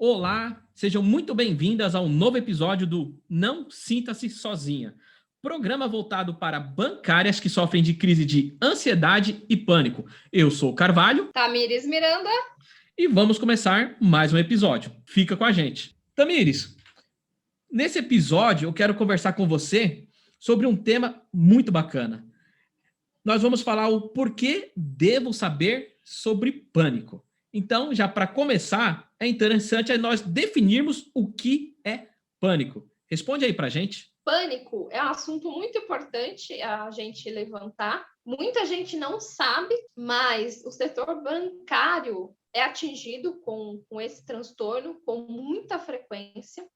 Olá, sejam muito bem-vindas ao novo episódio do Não Sinta-se Sozinha, programa voltado para bancárias que sofrem de crise de ansiedade e pânico. Eu sou o Carvalho Tamires Miranda. e vamos começar mais um episódio. Fica com a gente. Tamires, nesse episódio eu quero conversar com você sobre um tema muito bacana. Nós vamos falar o porquê devo saber sobre pânico. Então, já para começar, é interessante nós definirmos o que é pânico. Responde aí para gente. Pânico é um assunto muito importante a gente levantar. Muita gente não sabe, mas o setor bancário é atingido com esse transtorno com muita frequência.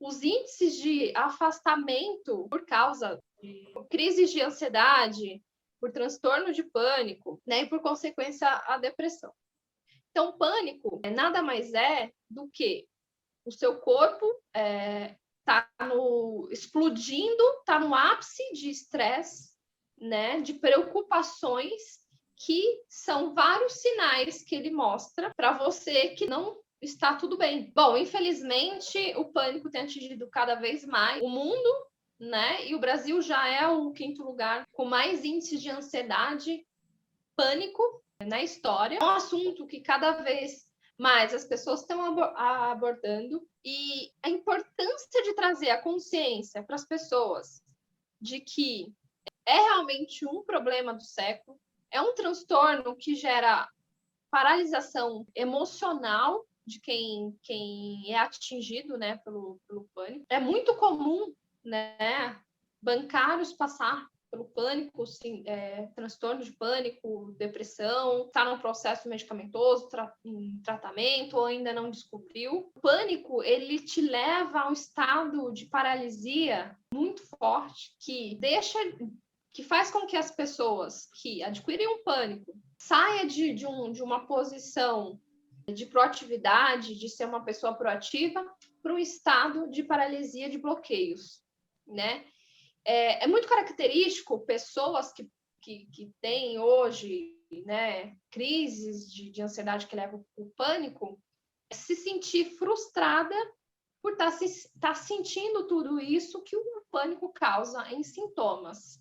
Os índices de afastamento por causa de crises de ansiedade, por transtorno de pânico, né, e por consequência a depressão. Então, pânico nada mais é do que o seu corpo está explodindo, está no ápice de estresse, né, de preocupações, que são vários sinais que ele mostra para você que não está tudo bem. Bom, infelizmente, o pânico tem atingido cada vez mais o mundo, né? E o Brasil já é o 5º lugar com mais índices de ansiedade, pânico na história. É um assunto que cada vez mais as pessoas estão abordando, e a importância de trazer a consciência para as pessoas de que é realmente um problema do século, é um transtorno que gera paralisação emocional de quem é atingido, né, pelo pânico. É muito comum, né, bancários passar pelo pânico, sim, transtorno de pânico, depressão, está num processo medicamentoso, em tratamento, ou ainda não descobriu. O pânico, ele te leva a um estado de paralisia muito forte, que faz com que as pessoas que adquirem um pânico saia de uma posição de proatividade, de ser uma pessoa proativa, para um estado de paralisia, de bloqueios, né? É muito característico pessoas que têm hoje, né, crises de ansiedade que levam ao pânico, se sentir frustrada por estar sentindo tudo isso que o pânico causa em sintomas,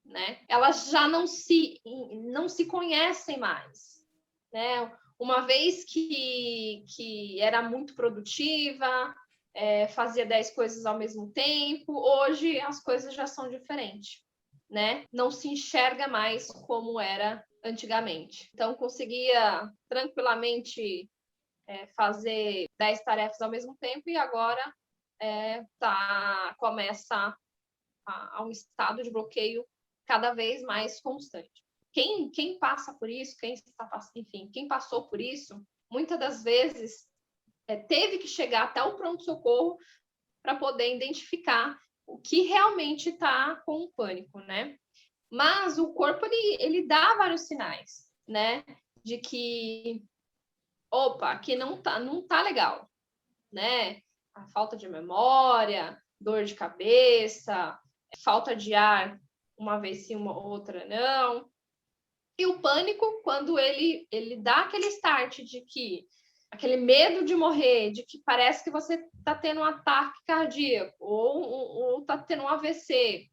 né? Elas já não se conhecem mais, né? Uma vez que era muito produtiva, fazia 10 coisas ao mesmo tempo, hoje as coisas já são diferentes, né? Não se enxerga mais como era antigamente. Então, conseguia tranquilamente fazer 10 tarefas ao mesmo tempo, e agora começa a um estado de bloqueio cada vez mais constante. Quem passa por isso, quem passou por isso, muitas das vezes teve que chegar até o pronto-socorro para poder identificar o que realmente está com o pânico, né? Mas o corpo, ele dá vários sinais, né? De que, opa, que não tá legal, né? A falta de memória, dor de cabeça, falta de ar, uma vez sim, uma outra não. E o pânico, quando ele dá aquele start de que aquele medo de morrer, de que parece que você está tendo um ataque cardíaco ou está tendo um AVC,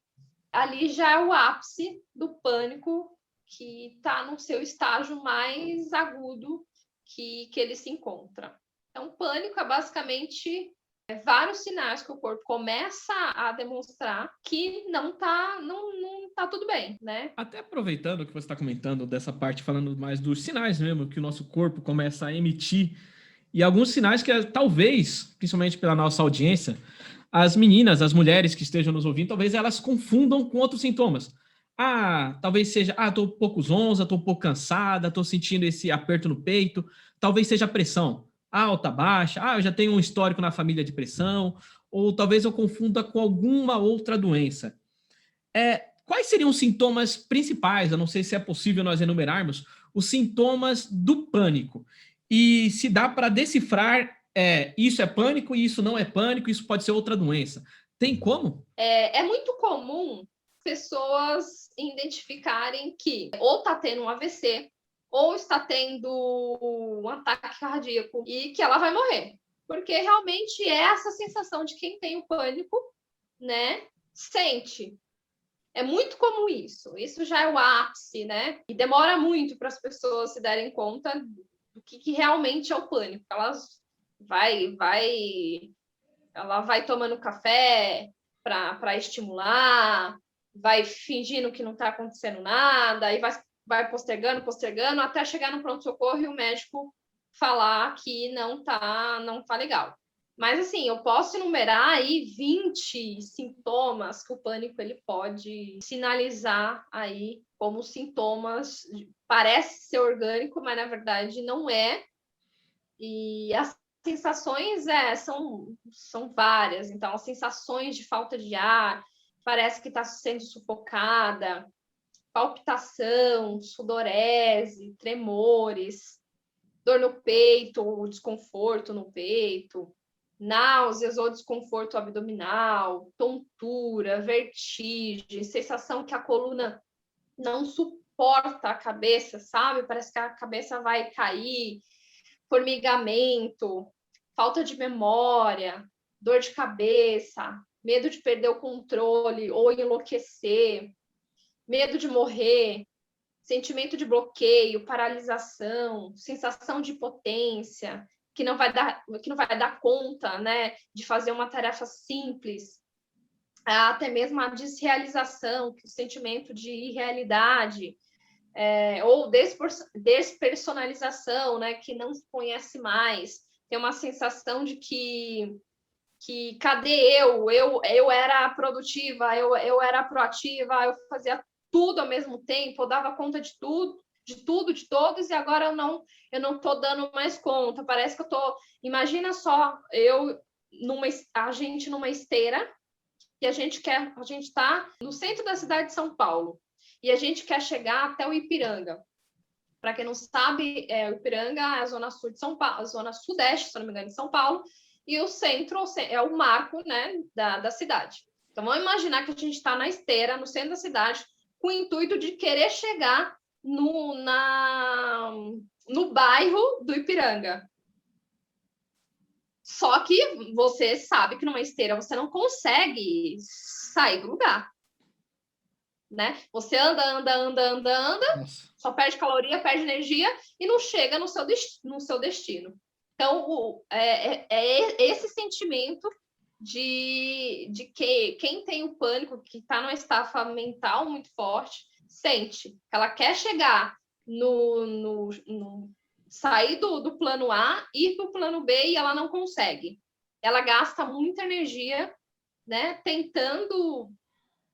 ali já é o ápice do pânico, que está no seu estágio mais agudo que ele se encontra. Então, pânico é basicamente vários sinais que o corpo começa a demonstrar que não tá tudo bem, né? Até aproveitando o que você está comentando dessa parte, falando mais dos sinais mesmo que o nosso corpo começa a emitir, e alguns sinais que talvez, principalmente pela nossa audiência, as meninas, as mulheres que estejam nos ouvindo, talvez elas confundam com outros sintomas. Talvez seja, tô um pouco zonza, tô um pouco cansada, tô sentindo esse aperto no peito, talvez seja pressão, alta, baixa, eu já tenho um histórico na família de pressão, ou talvez eu confunda com alguma outra doença. Quais seriam os sintomas principais? Eu não sei se é possível nós enumerarmos os sintomas do pânico. E se dá para decifrar isso é pânico e isso não é pânico, isso pode ser outra doença. Tem como? É muito comum pessoas identificarem que ou está tendo um AVC, ou está tendo um ataque cardíaco, e que ela vai morrer, porque realmente é essa sensação de quem tem o pânico, né, sente. É muito comum isso. Isso já é o ápice, né? E demora muito para as pessoas se darem conta do que realmente é o pânico. Ela vai tomando café para estimular, vai fingindo que não está acontecendo nada, e vai postergando, até chegar no pronto-socorro e o médico falar que não tá legal. Mas, assim, eu posso enumerar aí 20 sintomas que o pânico ele pode sinalizar aí como sintomas. Parece ser orgânico, mas, na verdade, não é. E as sensações são várias. Então, as sensações de falta de ar, parece que está sendo sufocada, palpitação, sudorese, tremores, dor no peito, desconforto no peito, náuseas ou desconforto abdominal, tontura, vertigem, sensação que a coluna não suporta a cabeça, sabe? Parece que a cabeça vai cair, formigamento, falta de memória, dor de cabeça, medo de perder o controle ou enlouquecer, medo de morrer, sentimento de bloqueio, paralisação, sensação de impotência, que não vai dar conta, né, de fazer uma tarefa simples, até mesmo a desrealização, que é o sentimento de irrealidade, ou despersonalização, né, que não se conhece mais, tem uma sensação de que cadê eu? Eu era produtiva, eu era proativa, eu fazia tudo ao mesmo tempo, eu dava conta de tudo, de todos, e agora eu não tô dando mais conta. Parece que eu tô. Imagina só, a gente numa esteira, e a gente está no centro da cidade de São Paulo, e a gente quer chegar até o Ipiranga. Para quem não sabe, o Ipiranga é a zona sul de São Paulo, a zona sudeste, se não me engano, de São Paulo, e o centro é o marco, né, da cidade. Então, vamos imaginar que a gente está na esteira, no centro da cidade, com o intuito de querer chegar no bairro do Ipiranga. Só que você sabe que numa esteira você não consegue sair do lugar. Né? Você anda, Nossa. só perde caloria, perde energia e não chega no seu destino. Então, é esse sentimento de que quem tem o pânico, que está numa estafa mental muito forte, sente que ela quer chegar sair do plano A, ir para o plano B e ela não consegue. Ela gasta muita energia, né, tentando,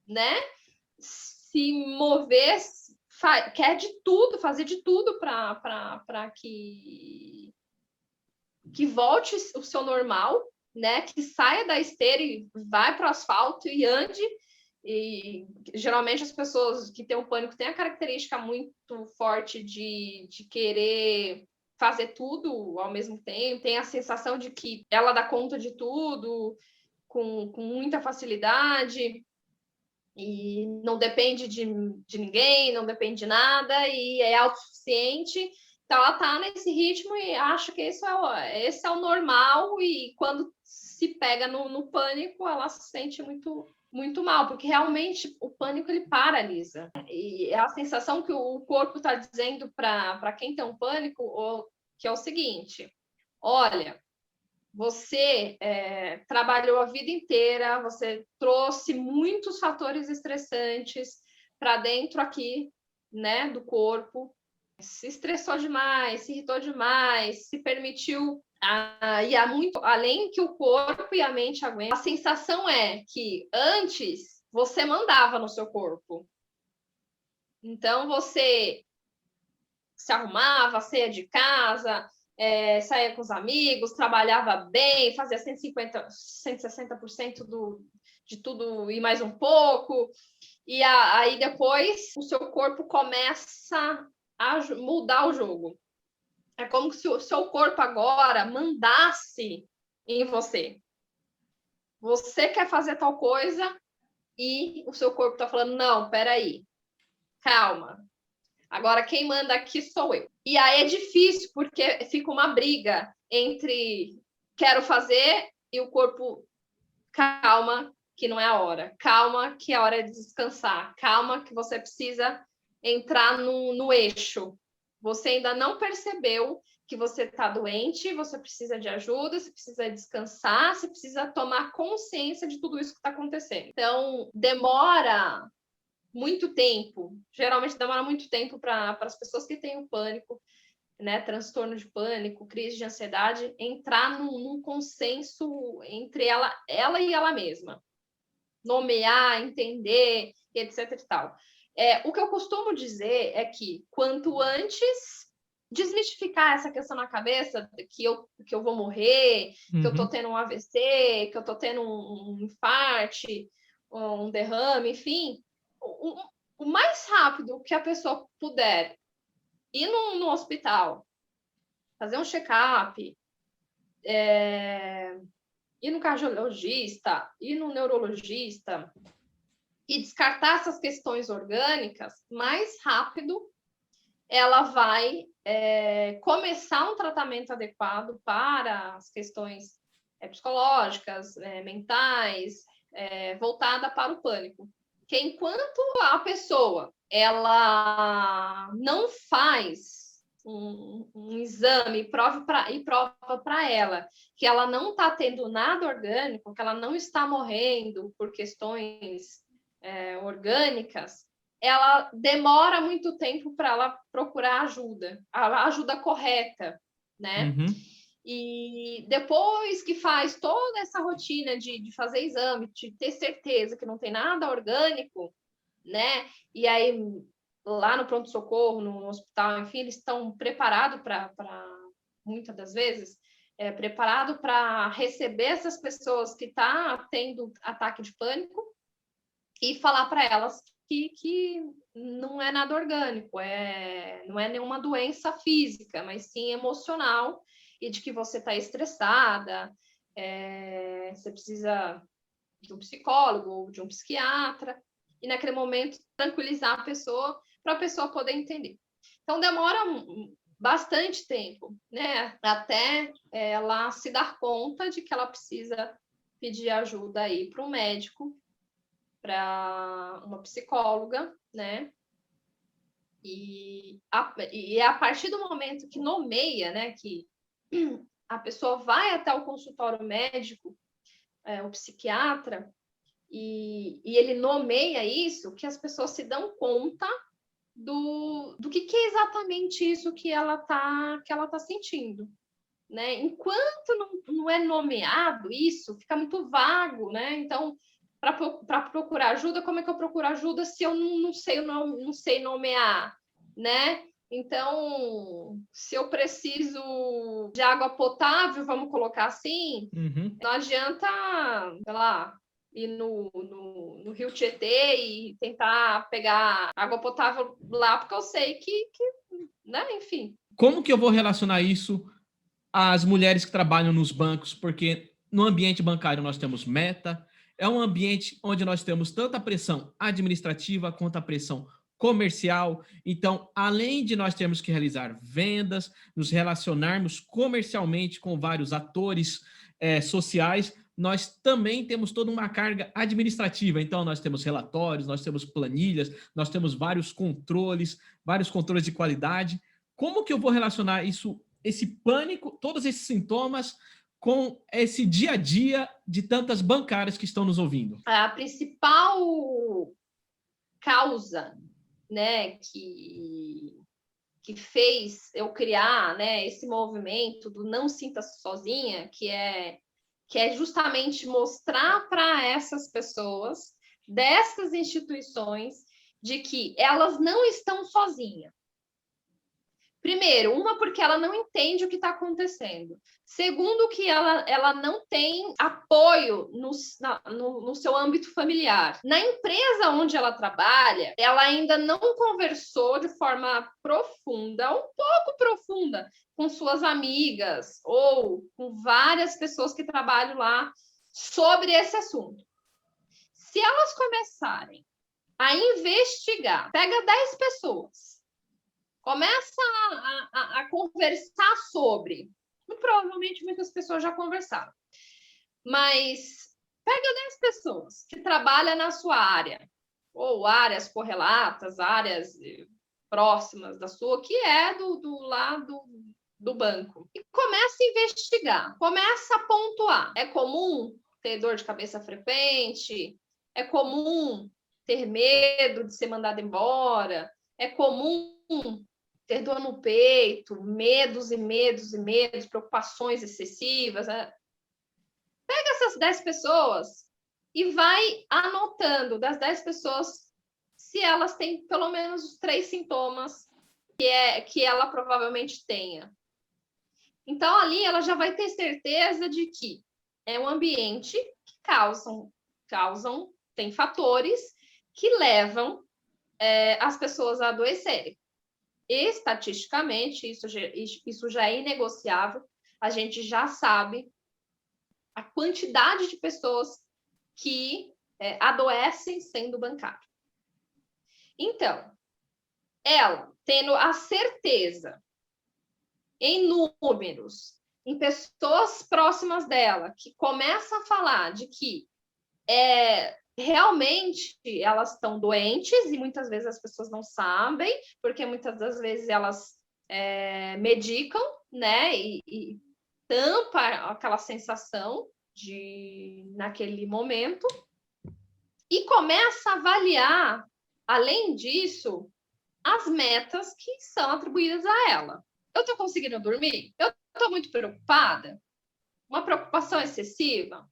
né, se mover, quer de tudo, fazer de tudo para que volte o seu normal, né? Que saia da esteira e vai para o asfalto e ande. E geralmente as pessoas que têm o pânico têm a característica muito forte de querer fazer tudo ao mesmo tempo, tem a sensação de que ela dá conta de tudo com muita facilidade e não depende de ninguém, não depende de nada e é autossuficiente. Então ela está nesse ritmo e acha que esse é o normal, e quando se pega no pânico, ela se sente muito mal, porque realmente o pânico ele paralisa. E é a sensação que o corpo está dizendo para quem tem um pânico, que é o seguinte: olha, você trabalhou a vida inteira, você trouxe muitos fatores estressantes para dentro aqui, né, do corpo, se estressou demais, se irritou demais, se permitiu ir muito além que o corpo e a mente aguentam. A sensação é que antes você mandava no seu corpo. Então você se arrumava, saía de casa, saía com os amigos, trabalhava bem, fazia 150%, 160% de tudo e mais um pouco. E aí depois o seu corpo começa a mudar o jogo. É como se o seu corpo agora mandasse em você. Você quer fazer tal coisa e o seu corpo está falando, não, peraí, calma. Agora quem manda aqui sou eu. E aí é difícil, porque fica uma briga entre quero fazer, e o corpo, calma, que não é a hora. Calma, que a hora é de descansar. Calma, que você precisa entrar no eixo. Você ainda não percebeu que você está doente, você precisa de ajuda, você precisa descansar, você precisa tomar consciência de tudo isso que está acontecendo. Então, demora muito tempo, geralmente demora muito tempo para as pessoas que têm o pânico, né, transtorno de pânico, crise de ansiedade, entrar num consenso entre ela e ela mesma. Nomear, entender, etc e tal. O que eu costumo dizer é que quanto antes desmistificar essa questão na cabeça que eu vou morrer, que eu tô tendo um AVC, que eu tô tendo um infarte, um derrame, enfim, o mais rápido que a pessoa puder ir no hospital, fazer um check-up, ir no cardiologista, ir no neurologista e descartar essas questões orgânicas, mais rápido ela vai começar um tratamento adequado para as questões psicológicas, mentais, voltada para o pânico. Que enquanto a pessoa ela não faz um exame e prova para ela que ela não está tendo nada orgânico, que ela não está morrendo por questões orgânicas, ela demora muito tempo para ela procurar ajuda, a ajuda correta, né? E depois que faz toda essa rotina de fazer exame, de ter certeza que não tem nada orgânico, né? E aí, lá no pronto-socorro, no hospital, enfim, eles estão preparados para muitas das vezes, preparado para receber essas pessoas que estão tendo ataque de pânico e falar para elas que não é nada orgânico, não é nenhuma doença física, mas sim emocional, e de que você está estressada, você precisa de um psicólogo ou de um psiquiatra, e naquele momento tranquilizar a pessoa, para a pessoa poder entender. Então demora bastante tempo, né, até ela se dar conta de que ela precisa pedir ajuda aí para um médico, para uma psicóloga, né? E é a partir do momento que nomeia, né, que a pessoa vai até o consultório médico, o psiquiatra, e ele nomeia isso, que as pessoas se dão conta do que é exatamente isso que ela tá sentindo, né? Enquanto não é nomeado isso, fica muito vago, né? Então, para procurar ajuda, como é que eu procuro ajuda se eu não sei nomear, né? Então, se eu preciso de água potável, vamos colocar assim, não adianta, sei lá, ir no Rio Tietê e tentar pegar água potável lá, porque eu sei que né? Enfim. Como que eu vou relacionar isso às mulheres que trabalham nos bancos? Porque no ambiente bancário nós temos meta, é um ambiente onde nós temos tanto a pressão administrativa quanto a pressão comercial. Então, além de nós termos que realizar vendas, nos relacionarmos comercialmente com vários atores sociais, nós também temos toda uma carga administrativa. Então, nós temos relatórios, nós temos planilhas, nós temos vários controles de qualidade. Como que eu vou relacionar isso, esse pânico, todos esses sintomas, com esse dia a dia de tantas bancárias que estão nos ouvindo? A principal causa, né, que fez eu criar, né, esse movimento do Não Sinta-se Sozinha, que é justamente mostrar para essas pessoas dessas instituições de que elas não estão sozinhas. Primeiro, porque ela não entende o que está acontecendo. Segundo, que ela não tem apoio no seu âmbito familiar. Na empresa onde ela trabalha, ela ainda não conversou de forma profunda, um pouco profunda, com suas amigas ou com várias pessoas que trabalham lá sobre esse assunto. Se elas começarem a investigar, pega 10 pessoas, começa a conversar sobre. Provavelmente muitas pessoas já conversaram. Mas pega 10 pessoas que trabalham na sua área, ou áreas correlatas, áreas próximas da sua, que é do lado do banco. E começa a investigar, começa a pontuar. É comum ter dor de cabeça frequente? É comum ter medo de ser mandado embora? É comum ter dor no peito, medos e medos e medos, preocupações excessivas? Pega essas 10 pessoas e vai anotando das 10 pessoas se elas têm pelo menos os 3 sintomas que ela provavelmente tenha. Então, ali ela já vai ter certeza de que é um ambiente que tem fatores que levam as pessoas a adoecerem. Estatisticamente, isso já é inegociável, a gente já sabe a quantidade de pessoas que adoecem sendo bancário. Então, ela tendo a certeza em números, em pessoas próximas dela, que começam a falar de que realmente elas estão doentes, e muitas vezes as pessoas não sabem, porque muitas das vezes elas medicam, né, e tampa aquela sensação naquele momento, e começa a avaliar, além disso, as metas que são atribuídas a ela. Eu estou conseguindo dormir? Eu estou muito preocupada? Uma preocupação excessiva?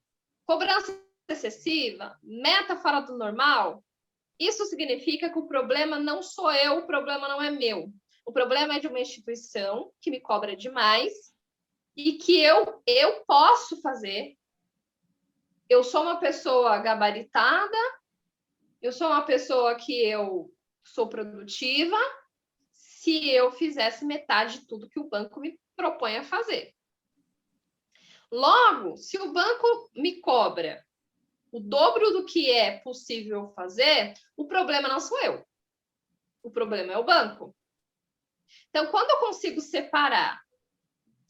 Cobrança excessiva? Meta fora do normal? Isso significa que o problema não sou eu, o problema não é meu. O problema é de uma instituição que me cobra demais e que eu posso fazer. Eu sou uma pessoa gabaritada, eu sou uma pessoa que eu sou produtiva, se eu fizesse metade de tudo que o banco me propõe a fazer. Logo, se o banco me cobra o dobro do que é possível fazer, o problema não sou eu. O problema é o banco. Então, quando eu consigo separar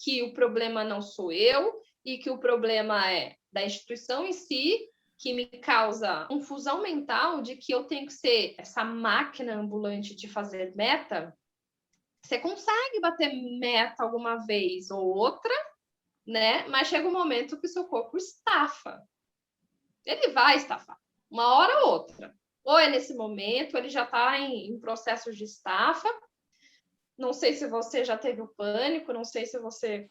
que o problema não sou eu e que o problema é da instituição em si, que me causa confusão mental de que eu tenho que ser essa máquina ambulante de fazer meta, você consegue bater meta alguma vez ou outra, né? Mas chega um momento que o seu corpo estafa. Ele vai estafar, uma hora ou outra. Ou é nesse momento, ele já está em processo de estafa. Não sei se você já teve o pânico, não sei se você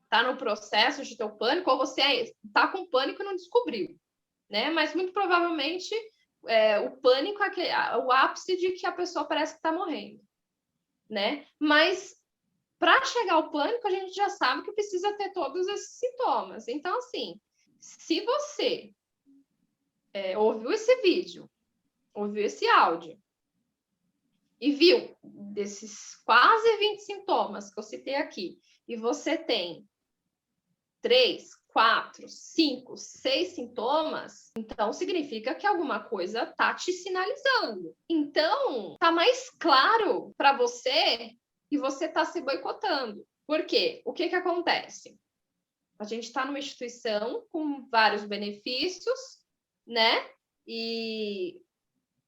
está no processo de ter o pânico, ou você está com pânico e não descobriu, né? Mas muito provavelmente o pânico é o ápice de que a pessoa parece que está morrendo, né? Mas para chegar ao pânico, a gente já sabe que precisa ter todos esses sintomas. Então, assim, se você ouviu esse vídeo, ouviu esse áudio e viu desses quase 20 sintomas que eu citei aqui, e você tem 3, 4, 5, 6 sintomas, então significa que alguma coisa está te sinalizando. Então, tá mais claro para você que você está se boicotando. Por quê? O que acontece? A gente está numa instituição com vários benefícios, né? E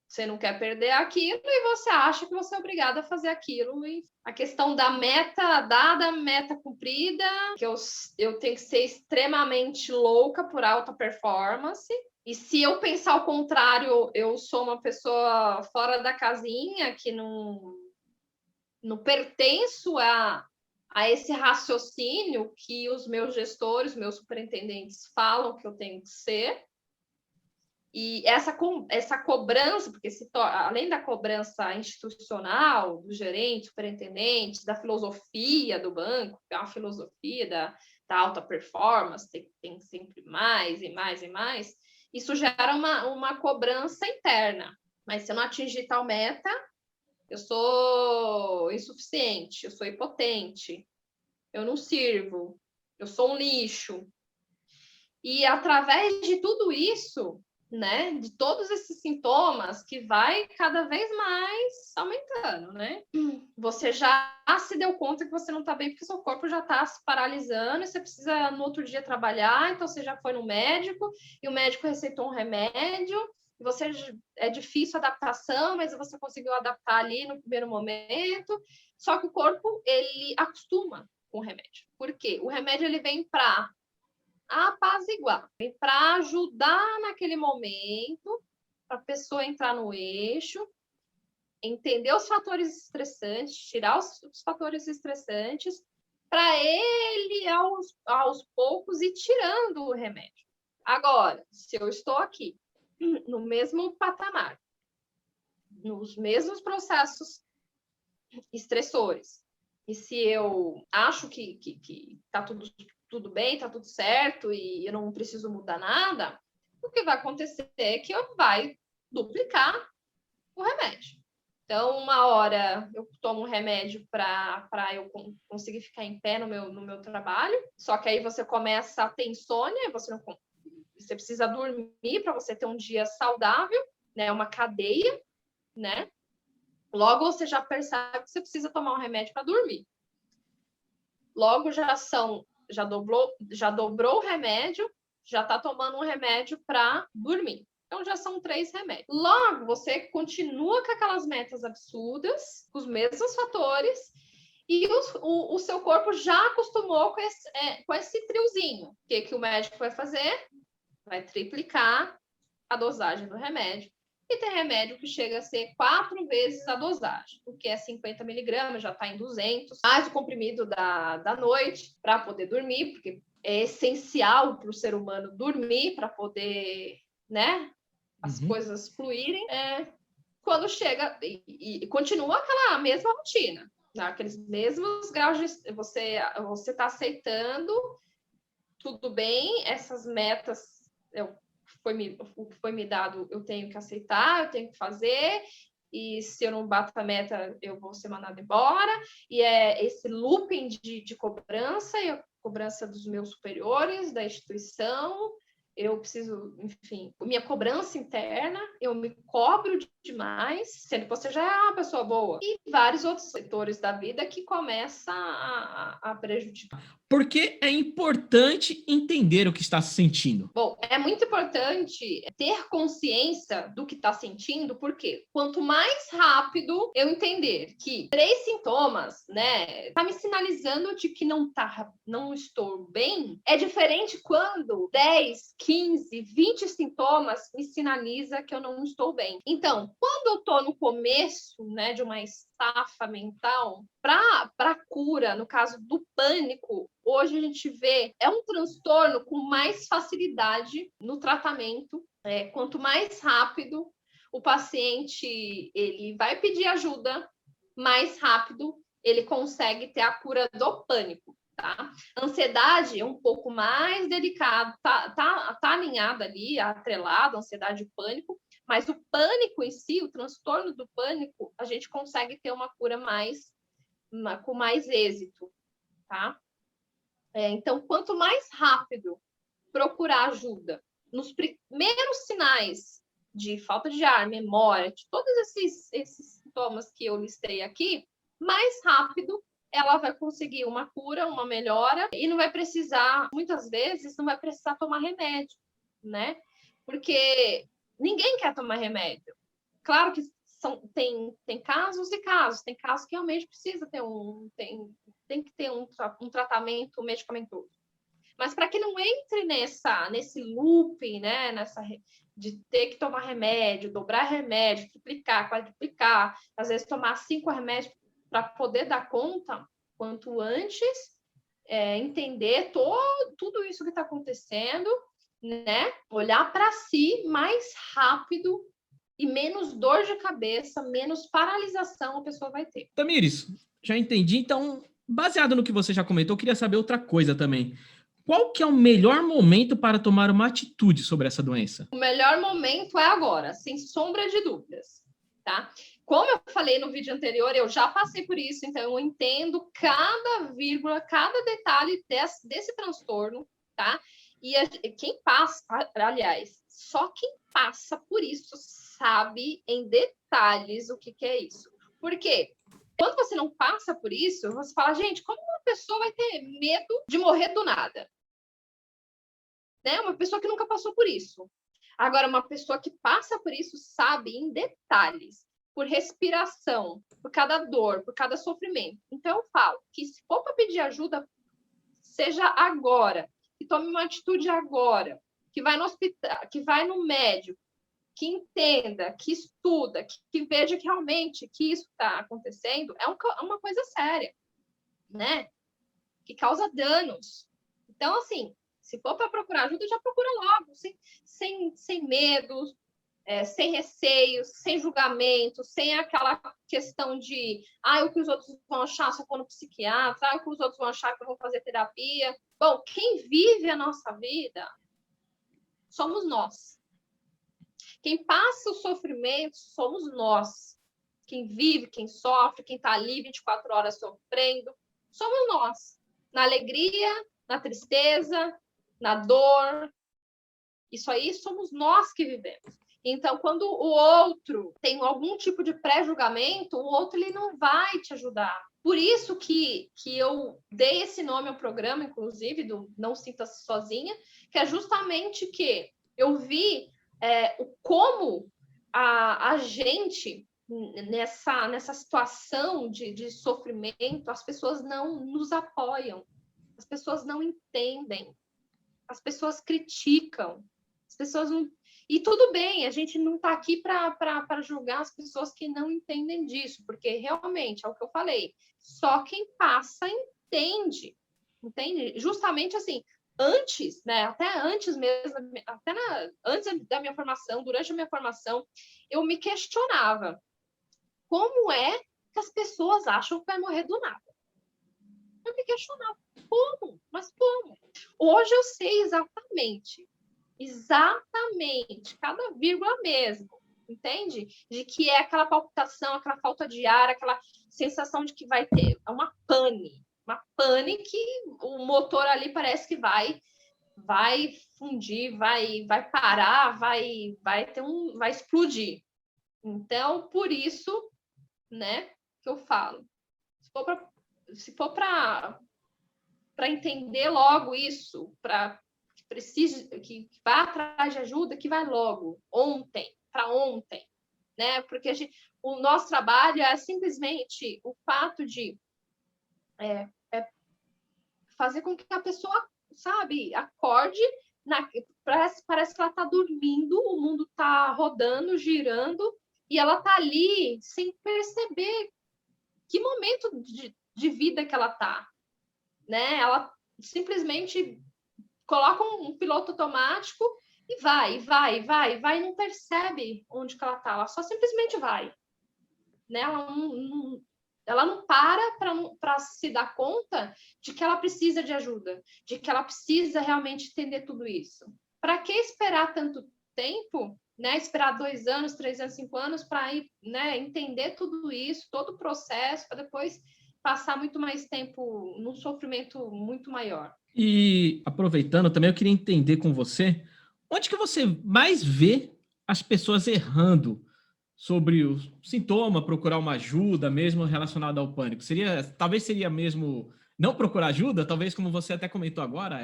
você não quer perder aquilo e você acha que você é obrigado a fazer aquilo. E a questão da meta dada, meta cumprida, que eu tenho que ser extremamente louca por alta performance. E se eu pensar o contrário, eu sou uma pessoa fora da casinha, que não pertenço a esse raciocínio que os meus gestores, meus superintendentes falam que eu tenho que ser. E essa cobrança, porque além da cobrança institucional, do gerente, superintendente, da filosofia do banco, que é uma filosofia da alta performance, tem sempre mais e mais e mais, isso gera uma cobrança interna. Mas se eu não atingir tal meta, eu sou insuficiente, eu sou impotente, eu não sirvo, eu sou um lixo. E através de tudo isso, né, de todos esses sintomas que vai cada vez mais aumentando, né? Você já se deu conta que você não está bem porque seu corpo já está se paralisando e você precisa no outro dia trabalhar, então você já foi no médico e o médico receitou um remédio, e você é difícil a adaptação, mas você conseguiu adaptar ali no primeiro momento, só que o corpo ele acostuma com o remédio. Por quê? O remédio ele vem para apaziguar, vem para ajudar naquele momento, para a pessoa entrar no eixo, entender os fatores estressantes, tirar os fatores estressantes, para ele, aos poucos, ir tirando o remédio. Agora, se eu estou aqui, no mesmo patamar, nos mesmos processos estressores, e se eu acho que está tudo bem, está tudo certo, e eu não preciso mudar nada, o que vai acontecer é que vai duplicar o remédio. Então, uma hora eu tomo um remédio para eu conseguir ficar em pé no meu trabalho, só que aí você começa a ter insônia, você precisa dormir para você ter um dia saudável, né? Uma cadeia, né? Logo você já percebe que você precisa tomar um remédio para dormir. Logo já dobrou o remédio, já está tomando um remédio para dormir. Então, já são 3 remédios. Logo, você continua com aquelas metas absurdas, com os mesmos fatores, e o seu corpo já acostumou com esse triozinho. O que o médico vai fazer? Vai triplicar a dosagem do remédio. E tem remédio que chega a ser 4 vezes a dosagem, o que é 50 miligramas, já está em 200. Mais o comprimido da noite para poder dormir, porque é essencial para o ser humano dormir para poder, né, as coisas fluírem. Quando chega e continua aquela mesma rotina, né, aqueles mesmos graus de você está aceitando, tudo bem, essas metas o que foi me dado, eu tenho que aceitar, eu tenho que fazer, e se eu não bato a meta, eu vou ser mandado embora, e é esse looping de cobrança, e a cobrança dos meus superiores, da instituição, eu preciso, enfim, minha cobrança interna, eu me cobro demais, sendo que você já é uma pessoa boa, e vários outros setores da vida que começam a prejudicar. Por que é importante entender o que está sentindo? Bom, é muito importante ter consciência do que está sentindo, porque quanto mais rápido eu entender que 3 sintomas, né, tá me sinalizando de que não estou bem, é diferente quando 10, 15, 20 sintomas me sinaliza que eu não estou bem. Então, quando eu estou no começo, né, de uma estafa mental, para cura, no caso do pânico, hoje a gente vê, é um transtorno com mais facilidade no tratamento. Quanto mais rápido o paciente ele vai pedir ajuda, mais rápido ele consegue ter a cura do pânico. Tá? Ansiedade é um pouco mais delicado, tá alinhada ali, atrelado, ansiedade e pânico, mas o pânico em si, o transtorno do pânico, a gente consegue ter uma cura com mais êxito, tá? Então, quanto mais rápido procurar ajuda nos primeiros sinais de falta de ar, memória, de todos esses sintomas que eu listei aqui, mais rápido ela vai conseguir uma cura, uma melhora, e não vai precisar, muitas vezes, não vai precisar tomar remédio, né? Porque ninguém quer tomar remédio. Claro que tem casos e casos, tem casos que realmente precisa ter tem que ter um tratamento medicamentoso. Mas para que não entre nesse loop, né, de ter que tomar remédio, dobrar remédio, triplicar, quadruplicar, às vezes tomar 5 remédios para poder dar conta, quanto antes entender tudo isso que está acontecendo, né? Olhar para si mais rápido e menos dor de cabeça, menos paralisação a pessoa vai ter. Tamires, já entendi. Então, baseado no que você já comentou, eu queria saber outra coisa também. Qual que é o melhor momento para tomar uma atitude sobre essa doença? O melhor momento é agora, sem sombra de dúvidas, tá? Como eu falei no vídeo anterior, eu já passei por isso, então eu entendo cada vírgula, cada detalhe desse transtorno, tá? E quem passa, aliás, só quem passa por isso sabe em detalhes o que é isso. Por quê? Quando você não passa por isso, você fala, gente, como uma pessoa vai ter medo de morrer do nada? Né? Uma pessoa que nunca passou por isso. Agora, uma pessoa que passa por isso sabe em detalhes, por respiração, por cada dor, por cada sofrimento. Então, eu falo que se for para pedir ajuda, seja agora, que tome uma atitude agora, que vai no hospital, que vai no médico, que entenda, que estuda, que veja que realmente que isso está acontecendo é uma coisa séria, né? Que causa danos. Então, assim, se for para procurar ajuda, já procura logo, sem medo, sem receios, sem julgamento, sem aquela questão de o que os outros vão achar se eu for no psiquiatra, o que os outros vão achar que eu vou fazer terapia. Bom, quem vive a nossa vida somos nós. Quem passa o sofrimento somos nós. Quem vive, quem sofre, quem está ali 24 horas sofrendo, somos nós. Na alegria, na tristeza, na dor. Isso aí somos nós que vivemos. Então, quando o outro tem algum tipo de pré-julgamento, o outro ele não vai te ajudar. Por isso que eu dei esse nome ao programa, inclusive, do Não Sinta-se Sozinha, que é justamente que eu vi como a gente, nessa situação de sofrimento, as pessoas não nos apoiam, as pessoas não entendem, as pessoas criticam, as pessoas não... E tudo bem, a gente não está aqui para julgar as pessoas que não entendem disso, porque realmente, é o que eu falei, só quem passa entende. Justamente assim, antes, né, até antes mesmo, antes da minha formação, durante a minha formação, eu me questionava como é que as pessoas acham que vai morrer do nada. Eu me questionava, como? Mas como? Hoje eu sei exatamente, cada vírgula mesmo, entende? De que é aquela palpitação, aquela falta de ar, aquela sensação de que vai ter uma pane que o motor ali parece que vai fundir, vai parar, vai explodir. Então, por isso, né, que eu falo, se for para entender logo isso, para que vá atrás de ajuda, que vai logo, para ontem, né? Porque o nosso trabalho é simplesmente o fato de fazer com que a pessoa, sabe, acorde, parece que ela está dormindo, o mundo está rodando, girando, e ela está ali sem perceber que momento de vida que ela está, né? Ela simplesmente coloca um piloto automático e vai, não percebe onde que ela está, ela só simplesmente vai, né? Ela não para se dar conta de que ela precisa de ajuda, de que ela precisa realmente entender tudo isso. Para que esperar tanto tempo, né? Esperar 2 anos, 3 anos, 5 anos para ir, né? Entender tudo isso, todo o processo, para depois passar muito mais tempo num sofrimento muito maior. E aproveitando também, eu queria entender com você, onde que você mais vê as pessoas errando sobre o sintoma, procurar uma ajuda mesmo relacionada ao pânico? Talvez seria mesmo não procurar ajuda, talvez como você até comentou agora,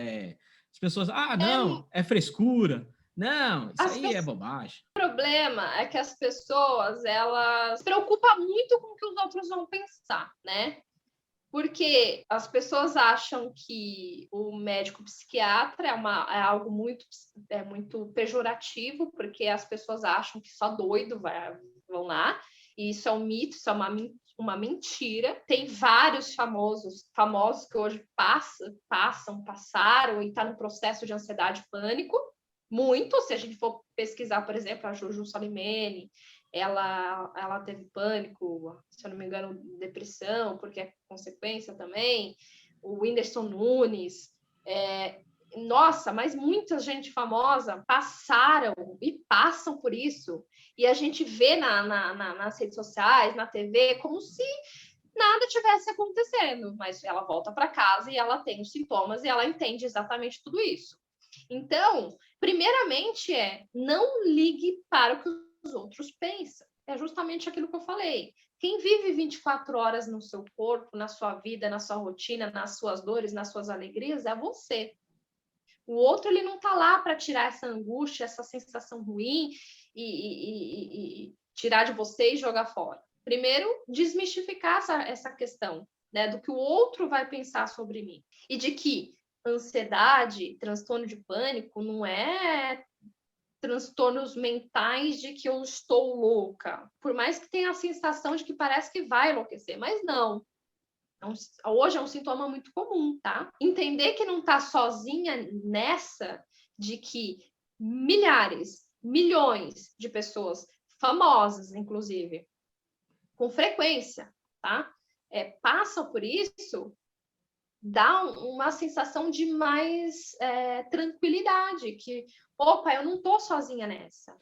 as pessoas, não, é frescura, não, isso aí é bobagem. O problema é que as pessoas, elas se preocupam muito com o que os outros vão pensar, né? Porque as pessoas acham que o médico psiquiatra é algo muito pejorativo, porque as pessoas acham que só doido vão lá, e isso é um mito, isso é uma mentira. Tem vários famosos que hoje passaram e estão no processo de ansiedade e pânico, muito, se a gente for pesquisar, por exemplo, a Juju Salimene, ela teve pânico, se eu não me engano, depressão, porque é consequência também. O Whindersson Nunes. Nossa, mas muita gente famosa passaram e passam por isso. E a gente vê nas redes sociais, na TV, como se nada tivesse acontecendo. Mas ela volta para casa e ela tem os sintomas e ela entende exatamente tudo isso. Então, primeiramente não ligue para o que os outros pensam. É justamente aquilo que eu falei. Quem vive 24 horas no seu corpo, na sua vida, na sua rotina, nas suas dores, nas suas alegrias, é você. O outro, ele não está lá para tirar essa angústia, essa sensação ruim e tirar de você e jogar fora. Primeiro, desmistificar essa questão, né, do que o outro vai pensar sobre mim. E de que ansiedade, transtorno de pânico, não é transtornos mentais de que eu estou louca. Por mais que tenha a sensação de que parece que vai enlouquecer, mas não. Hoje é um sintoma muito comum, tá? Entender que não tá sozinha nessa, de que milhares, milhões de pessoas, famosas, inclusive, com frequência, tá? Passam por isso, dá uma sensação de mais tranquilidade, que, opa, eu não tô sozinha nessa,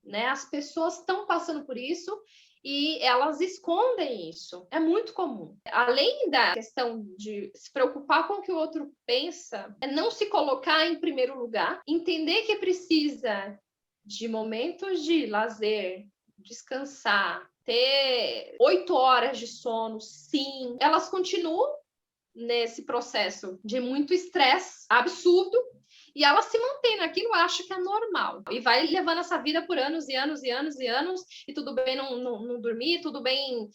né? As pessoas estão passando por isso e elas escondem isso. É muito comum. Além da questão de se preocupar com o que o outro pensa, é não se colocar em primeiro lugar, entender que precisa de momentos de lazer, descansar, ter 8 horas de sono, sim. Elas continuam nesse processo de muito estresse absurdo, e ela se mantém naquilo, acha que é normal. E vai levando essa vida por anos e anos e anos e anos, e tudo bem não dormir, tudo bem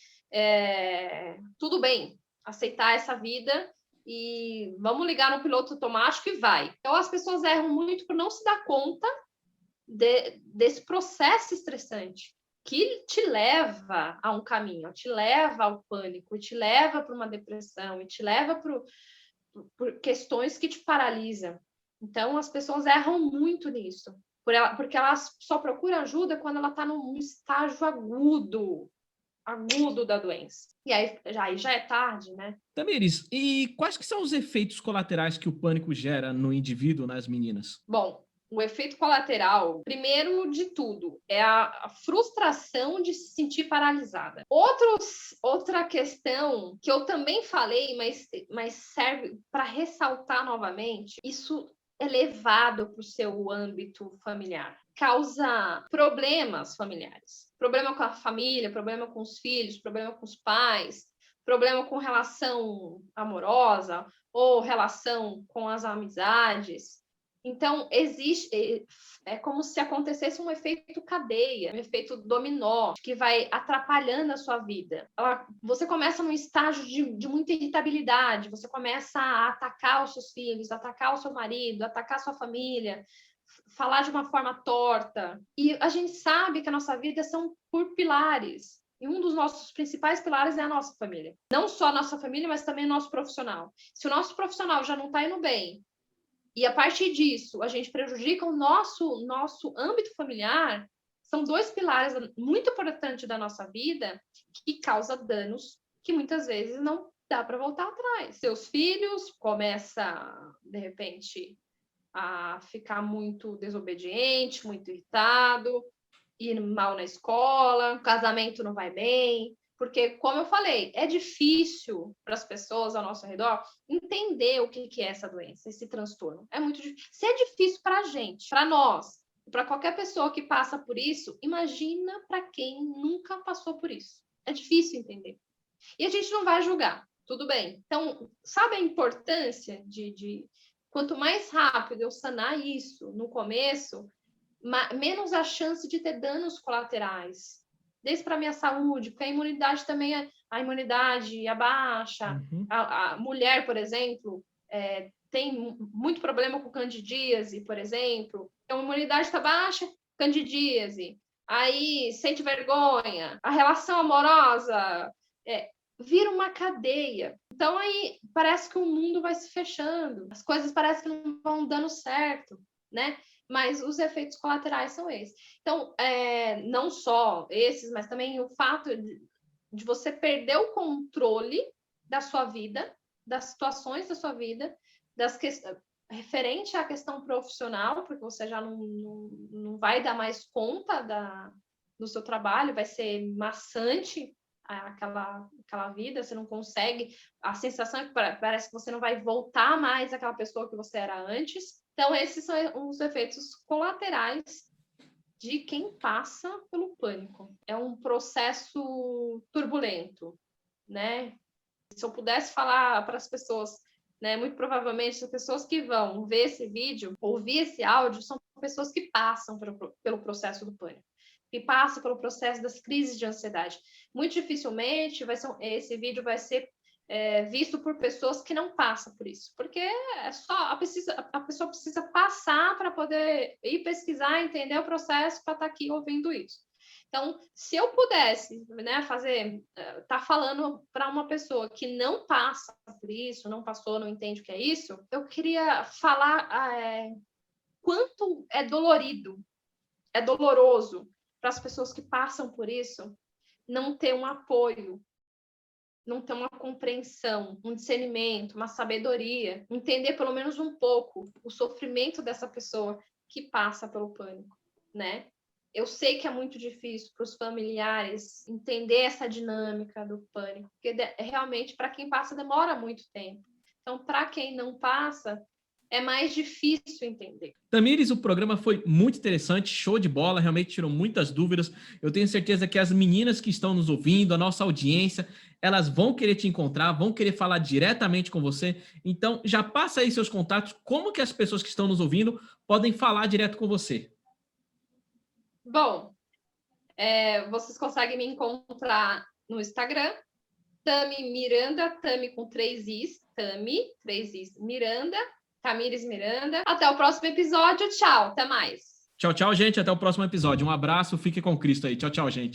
aceitar essa vida, e vamos ligar no piloto automático e vai. Então as pessoas erram muito por não se dar conta desse processo estressante que te leva a um caminho, te leva ao pânico, te leva para uma depressão, e te leva por questões que te paralisam. Então, as pessoas erram muito nisso, porque elas só procuram ajuda quando ela está num estágio agudo da doença. E aí já é tarde, né? Tamires, e quais que são os efeitos colaterais que o pânico gera no indivíduo, nas meninas? Bom, o efeito colateral, primeiro de tudo, é a frustração de se sentir paralisada. Outra questão que eu também falei, mas serve para ressaltar novamente, isso é levado para o seu âmbito familiar. Causa problemas familiares. Problema com a família, problema com os filhos, problema com os pais, problema com relação amorosa ou relação com as amizades. Então, é como se acontecesse um efeito cadeia, um efeito dominó, que vai atrapalhando a sua vida. Você começa num estágio de muita irritabilidade, você começa a atacar os seus filhos, atacar o seu marido, atacar a sua família, falar de uma forma torta. E a gente sabe que a nossa vida são por pilares. E um dos nossos principais pilares é a nossa família. Não só a nossa família, mas também o nosso profissional. Se o nosso profissional já não está indo bem, e a partir disso, a gente prejudica o nosso âmbito familiar, são 2 pilares muito importantes da nossa vida que causam danos que muitas vezes não dá para voltar atrás. Seus filhos começam, de repente, a ficar muito desobediente, muito irritado, ir mal na escola, o casamento não vai bem, porque, como eu falei, é difícil para as pessoas ao nosso redor entender o que é essa doença, esse transtorno. É muito difícil. Se é difícil para a gente, para nós, para qualquer pessoa que passa por isso, imagina para quem nunca passou por isso. É difícil entender. E a gente não vai julgar, tudo bem. Então, sabe a importância de quanto mais rápido eu sanar isso no começo, menos a chance de ter danos colaterais, desde para a minha saúde, porque a imunidade também, a imunidade abaixa. Uhum. A mulher, por exemplo, tem muito problema com candidíase, por exemplo. Então, a imunidade está baixa, candidíase. Aí, sente vergonha. A relação amorosa vira uma cadeia. Então, aí, parece que o mundo vai se fechando. As coisas parecem que não vão dando certo, né? Mas os efeitos colaterais são esses. Então, não só esses, mas também o fato de você perder o controle da sua vida, das situações da sua vida, referente à questão profissional, porque você já não vai dar mais conta do seu trabalho, vai ser maçante aquela vida, você não consegue, a sensação é que parece que você não vai voltar mais àquela pessoa que você era antes. Então, esses são os efeitos colaterais de quem passa pelo pânico. É um processo turbulento, né? Se eu pudesse falar para as pessoas, né, muito provavelmente as pessoas que vão ver esse vídeo, ouvir esse áudio, são pessoas que passam pelo processo do pânico, que passam pelo processo das crises de ansiedade. Muito dificilmente esse vídeo vai ser visto por pessoas que não passam por isso, porque a pessoa precisa passar para poder ir pesquisar, entender o processo para estar aqui ouvindo isso. Então, se eu pudesse, né, tá falando para uma pessoa que não passa por isso, não passou, não entende o que é isso, eu queria falar quanto é dolorido, é doloroso para as pessoas que passam por isso não ter um apoio, não ter uma compreensão, um discernimento, uma sabedoria, entender pelo menos um pouco o sofrimento dessa pessoa que passa pelo pânico, né? Eu sei que é muito difícil para os familiares entender essa dinâmica do pânico, porque realmente para quem passa demora muito tempo. Então, para quem não passa, é mais difícil entender. Tamires, o programa foi muito interessante, show de bola, realmente tirou muitas dúvidas. Eu tenho certeza que as meninas que estão nos ouvindo, a nossa audiência, elas vão querer te encontrar, vão querer falar diretamente com você. Então, já passa aí seus contatos, como que as pessoas que estão nos ouvindo podem falar direto com você? Bom, vocês conseguem me encontrar no Instagram, Tami Miranda, Tami com 3 Is, Tami, 3 Is, Miranda, Tamires Miranda. Até o próximo episódio. Tchau, até mais. Tchau, tchau, gente. Até o próximo episódio. Um abraço, fique com Cristo aí. Tchau, tchau, gente.